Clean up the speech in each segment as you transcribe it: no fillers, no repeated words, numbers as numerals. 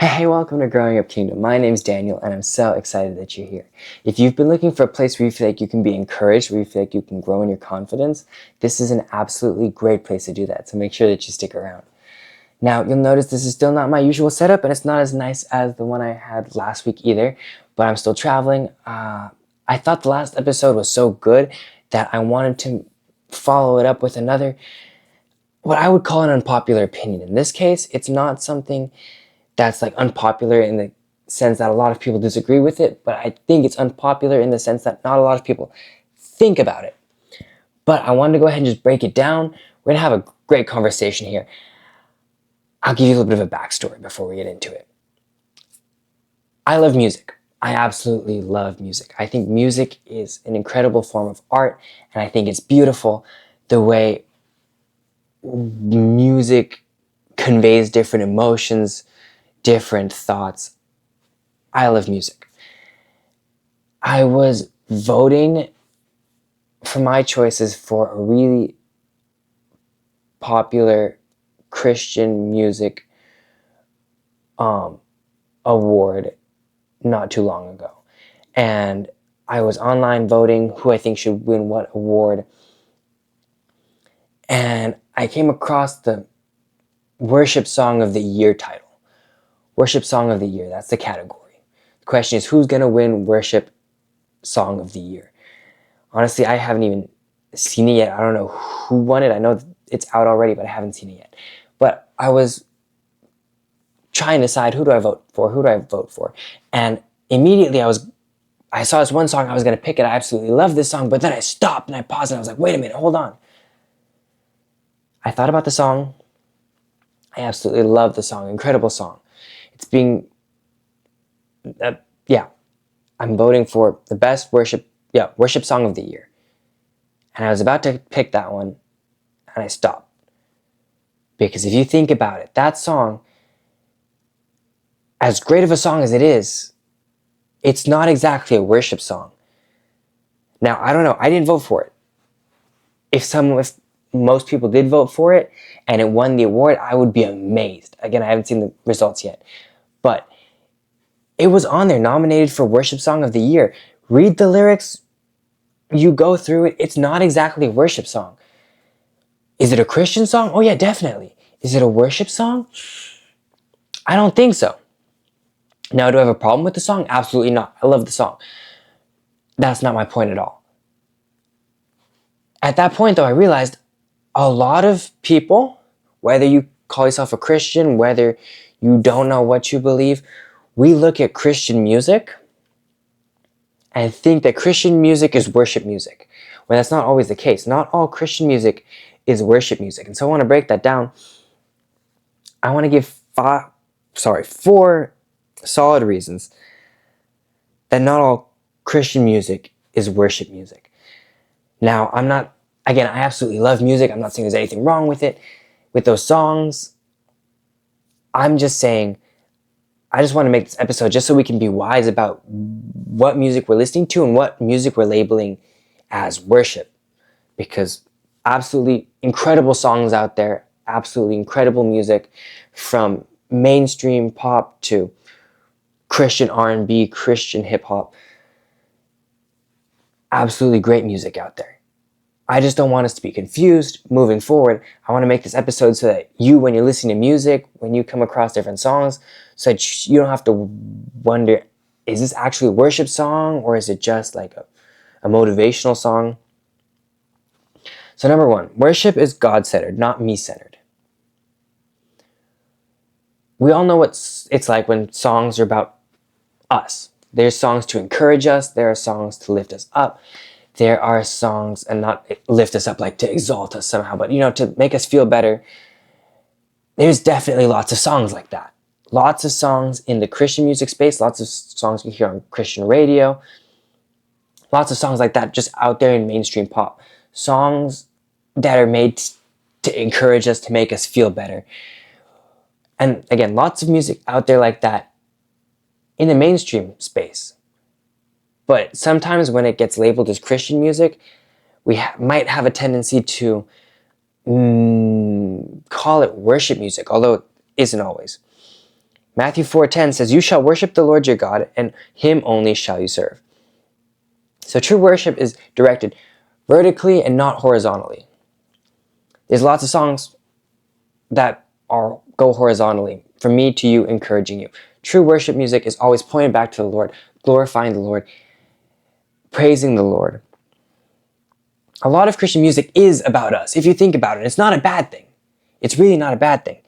Hey, welcome to Growing Up Kingdom. My name's Daniel, and I'm so excited that you're here. If you've been looking for a place where you feel like you can be encouraged, where you feel like you can grow in your confidence, this is an absolutely great place to do that, so make sure that you stick around. Now, you'll notice this is still not my usual setup, and it's not as nice as the one I had last week either, but I'm still traveling. I thought the last episode was so good that I wanted to follow it up with another, what I would call an unpopular opinion. In this case, it's not something that's like unpopular in the sense that a lot of people disagree with it, but I think it's unpopular in the sense that not a lot of people think about it. But I wanted to go ahead and just break it down. We're gonna have a great conversation here. I'll give you a little bit of a backstory before we get into it. I love music. I absolutely love music. I think music is an incredible form of art, and I think it's beautiful the way music conveys different emotions, different thoughts. I love music. I was voting for my choices for a really popular Christian music award not too long ago. And I was online voting who I think should win what award. And I came across the Worship Song of the Year title. Worship Song of the Year, that's the category. The question is, who's going to win Worship Song of the Year? Honestly, I haven't even seen it yet. I don't know who won it. I know it's out already, but I haven't seen it yet. But I was trying to decide, who do I vote for? And immediately I saw this one song, I was going to pick it. I absolutely love this song, but then I stopped and I paused and I was like, wait a minute, hold on. I thought about the song. I absolutely love the song. Incredible song. It's being, I'm voting for the best worship song of the year. And I was about to pick that one, and I stopped. Because if you think about it, that song, as great of a song as it is, it's not exactly a worship song. Now, I don't know, I didn't vote for it. If most people did vote for it, and it won the award, I would be amazed. Again, I haven't seen the results yet. But it was on there, nominated for Worship Song of the Year. Read the lyrics, you go through it, it's not exactly a worship song. Is it a Christian song? Oh yeah, definitely. Is it a worship song? I don't think so. Now, do I have a problem with the song? Absolutely not. I love the song. That's not my point at all. At that point, though, I realized a lot of people, whether you call yourself a Christian, whether you don't know what you believe, we look at Christian music and think that Christian music is worship music, when that's not always the case. Not all Christian music is worship music. And so I want to break that down. I want to give four solid reasons that not all Christian music is worship music. Now, I absolutely love music. I'm not saying there's anything wrong with it, with those songs. I'm just saying, I just want to make this episode just so we can be wise about what music we're listening to and what music we're labeling as worship. Because absolutely incredible songs out there, absolutely incredible music, from mainstream pop to Christian R&B, Christian hip hop. Absolutely great music out there. I just don't want us to be confused moving forward. I want to make this episode so that you, when you're listening to music, when you come across different songs, so that you don't have to wonder, is this actually a worship song or is it just like a motivational song? So number one, worship is God-centered, not me-centered. We all know what it's like when songs are about us. There's songs to encourage us. There are songs to lift us up. There are songs, and not lift us up like to exalt us somehow, but to make us feel better. There's definitely lots of songs like that. Lots of songs in the Christian music space, lots of songs you hear on Christian radio, lots of songs like that just out there in mainstream pop. Songs that are made to encourage us, to make us feel better. And again, lots of music out there like that in the mainstream space. But sometimes when it gets labeled as Christian music, we might have a tendency to call it worship music, although it isn't always. Matthew 4:10 says, "You shall worship the Lord your God, and him only shall you serve." So true worship is directed vertically and not horizontally. There's lots of songs that go horizontally, from me to you, encouraging you. True worship music is always pointing back to the Lord, glorifying the Lord, praising the Lord. A lot of Christian music is about us. If you think about it, it's not a bad thing. It's really not a bad thing.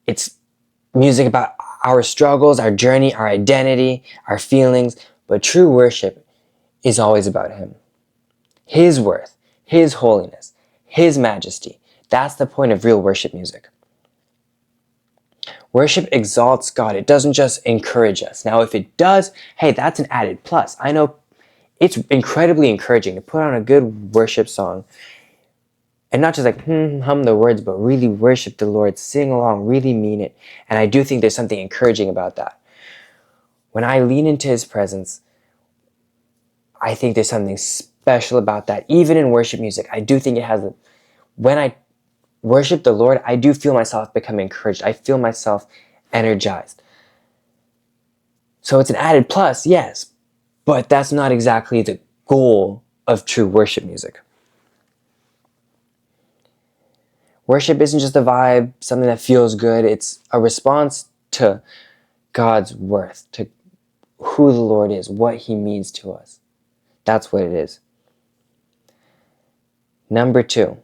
It's music about our struggles, our journey, our identity, our feelings, but true worship is always about Him. His worth, His holiness, His majesty. That's the point of real worship music. Worship exalts God. It doesn't just encourage us. Now, if it does, hey, that's an added plus. I know it's incredibly encouraging to put on a good worship song and not just like hum the words, but really worship the Lord, sing along, really mean it. And I do think there's something encouraging about that. When I lean into His presence, I think there's something special about that. Even in worship music, I do think it has when I worship the Lord, I do feel myself become encouraged. I feel myself energized. So it's an added plus, yes, but that's not exactly the goal of true worship music. Worship isn't just a vibe, something that feels good. It's a response to God's worth, to who the Lord is, what He means to us. That's what it is. Number 2,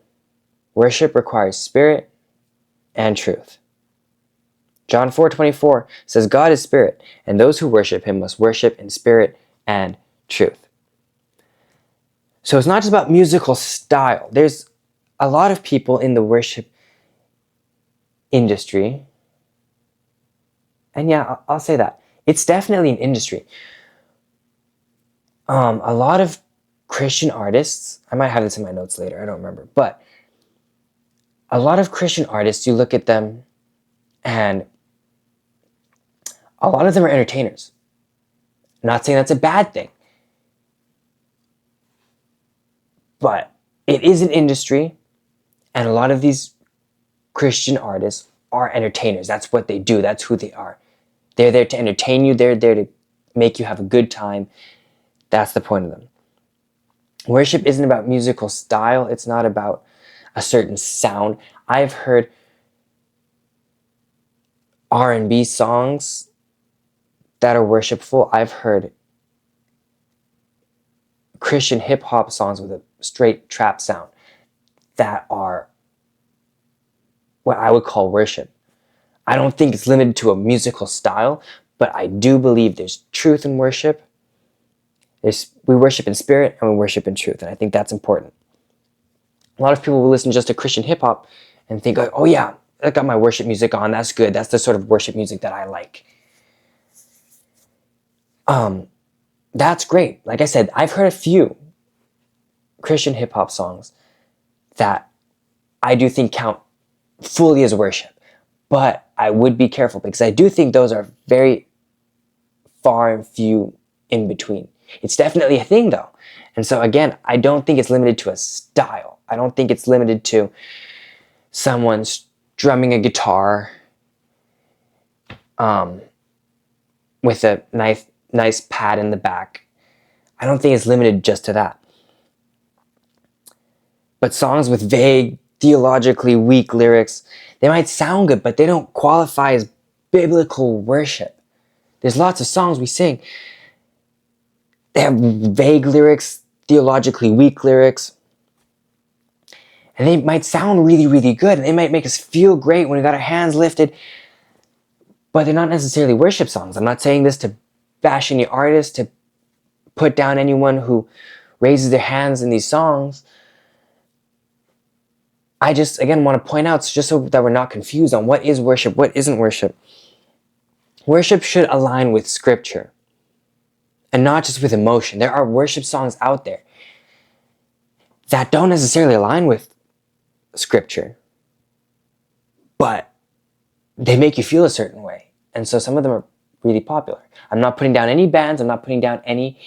worship requires spirit and truth. John 4:24 says, "God is spirit, and those who worship Him must worship in spirit and truth." So it's not just about musical style. There's a lot of people in the worship industry, and yeah, I'll say that. It's definitely an industry. A lot of Christian artists, I might have this in my notes later, I don't remember, but a lot of Christian artists, you look at them, and a lot of them are entertainers. I'm not saying that's a bad thing, but it is an industry, and a lot of these Christian artists are entertainers. That's what they do. That's who they are. They're there to entertain you. They're there to make you have a good time. That's the point of them. Worship isn't about musical style. It's not about a certain sound. I've heard R&B songs that are worshipful. I've heard Christian hip-hop songs with a straight trap sound that are what I would call worship. I don't think it's limited to a musical style, but I do believe there's truth in worship. We worship in spirit and we worship in truth, and I think that's important. A lot of people will listen just to Christian hip-hop and think, oh yeah, I got my worship music on, that's good. That's the sort of worship music that I like. That's great. Like I said, I've heard a few Christian hip-hop songs that I do think count fully as worship. But I would be careful because I do think those are very far and few in between. It's definitely a thing though. And so again, I don't think it's limited to a style. I don't think it's limited to someone strumming a guitar with a nice pad in the back. I don't think it's limited just to that. But songs with vague, theologically weak lyrics, they might sound good, but they don't qualify as biblical worship. There's lots of songs we sing. They have vague lyrics, theologically weak lyrics. And they might sound really, really good. And they might make us feel great when we got our hands lifted. But they're not necessarily worship songs. I'm not saying this to bash any artist, to put down anyone who raises their hands in these songs. I just, again, want to point out, just so that we're not confused on what is worship, what isn't worship. Worship should align with Scripture and not just with emotion. There are worship songs out there that don't necessarily align with Scripture, but they make you feel a certain way. And so some of them are really popular. I'm not putting down any bands. I'm not putting down any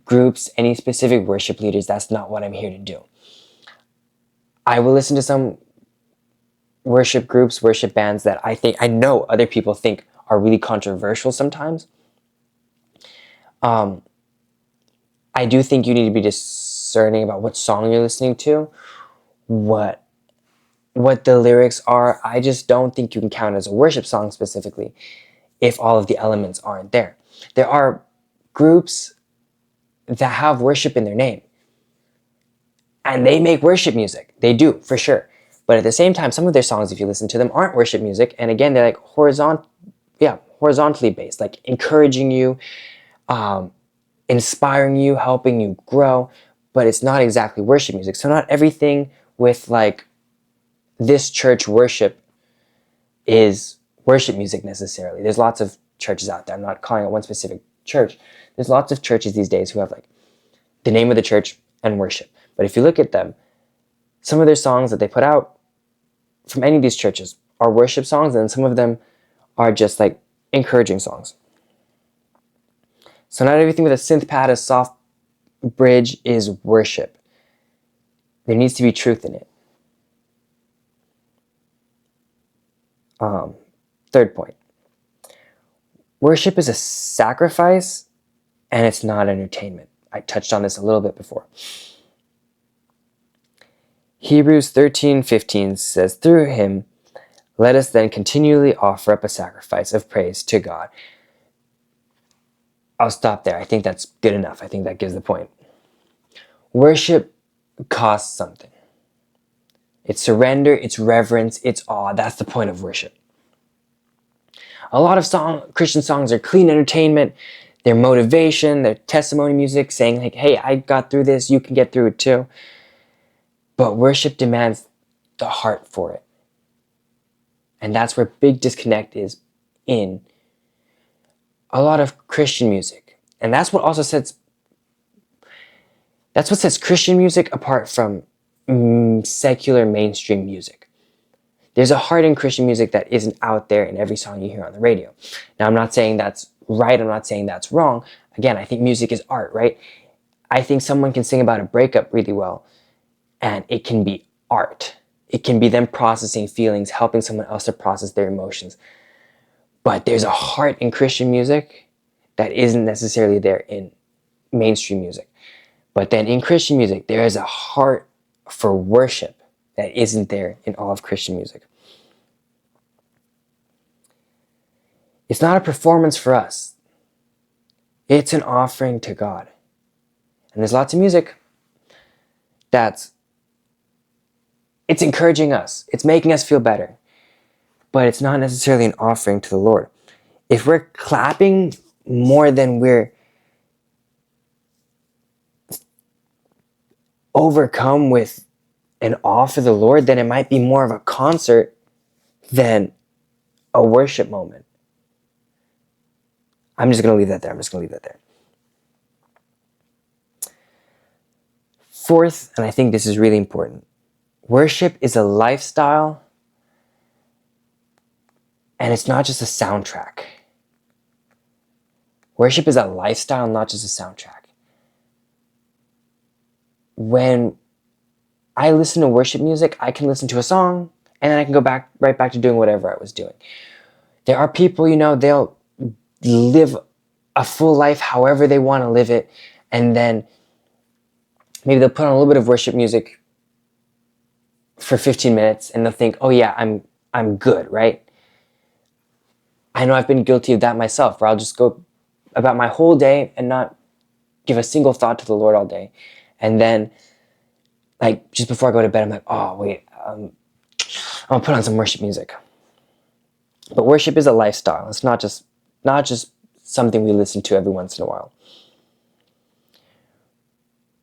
groups, any specific worship leaders. That's not what I'm here to do. I will listen to some worship groups, worship bands that I know other people think are really controversial sometimes. I do think you need to be discerning about what song you're listening to, what the lyrics are. I just don't think you can count it as a worship song specifically if all of the elements aren't there. There are groups that have worship in their name, and they make worship music. They do, for sure. But at the same time, some of their songs, if you listen to them, aren't worship music. And again, they're like horizontally based, like encouraging you, inspiring you, helping you grow. But it's not exactly worship music. So not everything with like this church worship is worship music necessarily. There's lots of churches out there. I'm not calling out one specific church. There's lots of churches these days who have like the name of the church and worship. But if you look at them, some of their songs that they put out from any of these churches are worship songs, and some of them are just like encouraging songs. So not everything with a synth pad, a soft bridge is worship. There needs to be truth in it. Third point. Worship is a sacrifice, and it's not entertainment. I touched on this a little bit before. Hebrews 13:15 says, "Through him, let us then continually offer up a sacrifice of praise to God." I'll stop there. I think that's good enough. I think that gives the point. Worship costs something. It's surrender, it's reverence, it's awe. That's the point of worship. A lot of Christian songs are clean entertainment. They're motivation, they're testimony music, saying like, hey, I got through this, you can get through it too. But worship demands the heart for it. And that's where big disconnect is in a lot of Christian music. And that's what sets Christian music apart from secular mainstream music. There's a heart in Christian music that isn't out there in every song you hear on the radio. Now, I'm not saying that's right. I'm not saying that's wrong. Again, I think music is art, right? I think someone can sing about a breakup really well, and it can be art. It can be them processing feelings, helping someone else to process their emotions. But there's a heart in Christian music that isn't necessarily there in mainstream music. But then in Christian music, there is a heart for worship that isn't there in all of Christian music. It's not a performance for us. It's an offering to God. And there's lots of music it's encouraging us. It's making us feel better. But it's not necessarily an offering to the Lord. If we're clapping more than we're overcome with an awe for the Lord, then it might be more of a concert than a worship moment. I'm just going to leave that there. Fourth, and I think this is really important, worship is a lifestyle, and it's not just a soundtrack. Worship is a lifestyle, not just a soundtrack. When I listen to worship music, I can listen to a song, and then I can go right back to doing whatever I was doing. There are people, they'll live a full life however they want to live it, and then maybe they'll put on a little bit of worship music for 15 minutes, and they'll think, oh yeah, I'm good, right? I know I've been guilty of that myself, where I'll just go about my whole day and not give a single thought to the Lord all day. And then, like, just before I go to bed, I'm like, oh, wait, I'm gonna put on some worship music. But worship is a lifestyle. It's not just something we listen to every once in a while.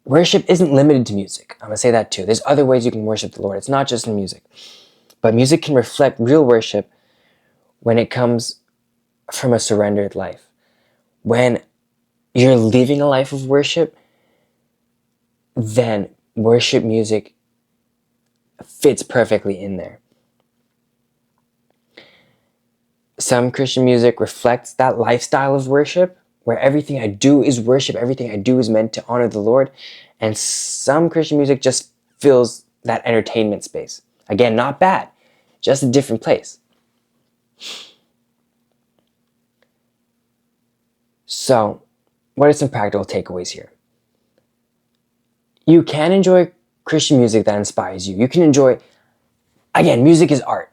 Worship isn't limited to music. I'm gonna say that too. There's other ways you can worship the Lord. It's not just in music. But music can reflect real worship when it comes from a surrendered life. When you're living a life of worship, then worship music fits perfectly in there. Some Christian music reflects that lifestyle of worship, where everything I do is worship, everything I do is meant to honor the Lord. And some Christian music just fills that entertainment space. Again, not bad. just a different place. So, what are some practical takeaways here? You can enjoy Christian music that inspires you. You can enjoy, again, music is art.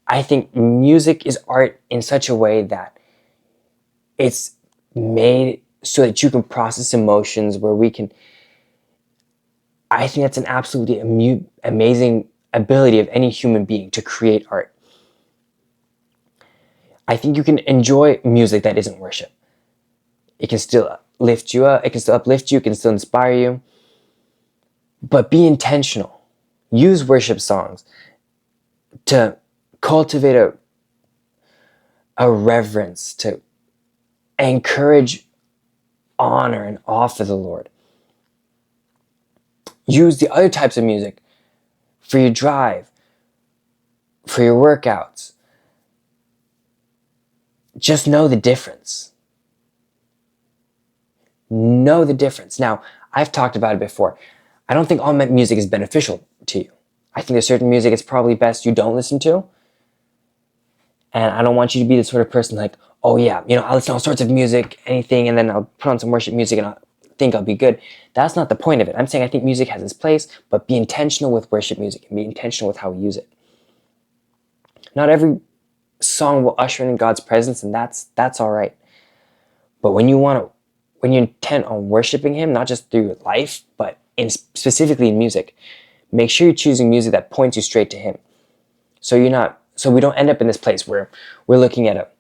I think music is art in such a way that it's made so that you can process emotions where we can. I think that's an absolutely amazing ability of any human being to create art. I think you can enjoy music that isn't worship. It can still lift you up, it can still uplift you, it can still inspire you. But be intentional. Use worship songs to cultivate a reverence, to encourage honor and awe for the Lord. Use the other types of music for your drive, for your workouts. Just know the difference. Know the difference. Now, I've talked about it before. I don't think all music is beneficial to you. I think there's certain music it's probably best you don't listen to. And I don't want you to be the sort of person like, oh yeah, I'll listen to all sorts of music, anything, and then I'll put on some worship music and I'll think I'll be good. That's not the point of it. I'm saying I think music has its place, but be intentional with worship music and be intentional with how we use it. Not every song will usher in God's presence, and that's all right. But when you're intent on worshiping Him, not just through your life, but specifically in music, make sure you're choosing music that points you straight to Him. So we don't end up in this place where we're looking at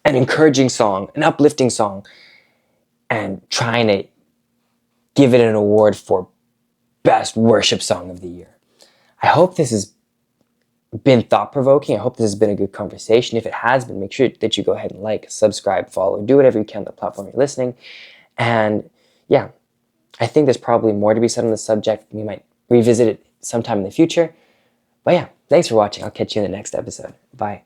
an encouraging song, an uplifting song, and trying to give it an award for best worship song of the year. I hope this has been thought-provoking. I hope this has been a good conversation. If it has been, make sure that you go ahead and like, subscribe, follow, do whatever you can on the platform you're listening. And yeah, I think there's probably more to be said on the subject. We might revisit it sometime in the future. But yeah, thanks for watching. I'll catch you in the next episode. Bye.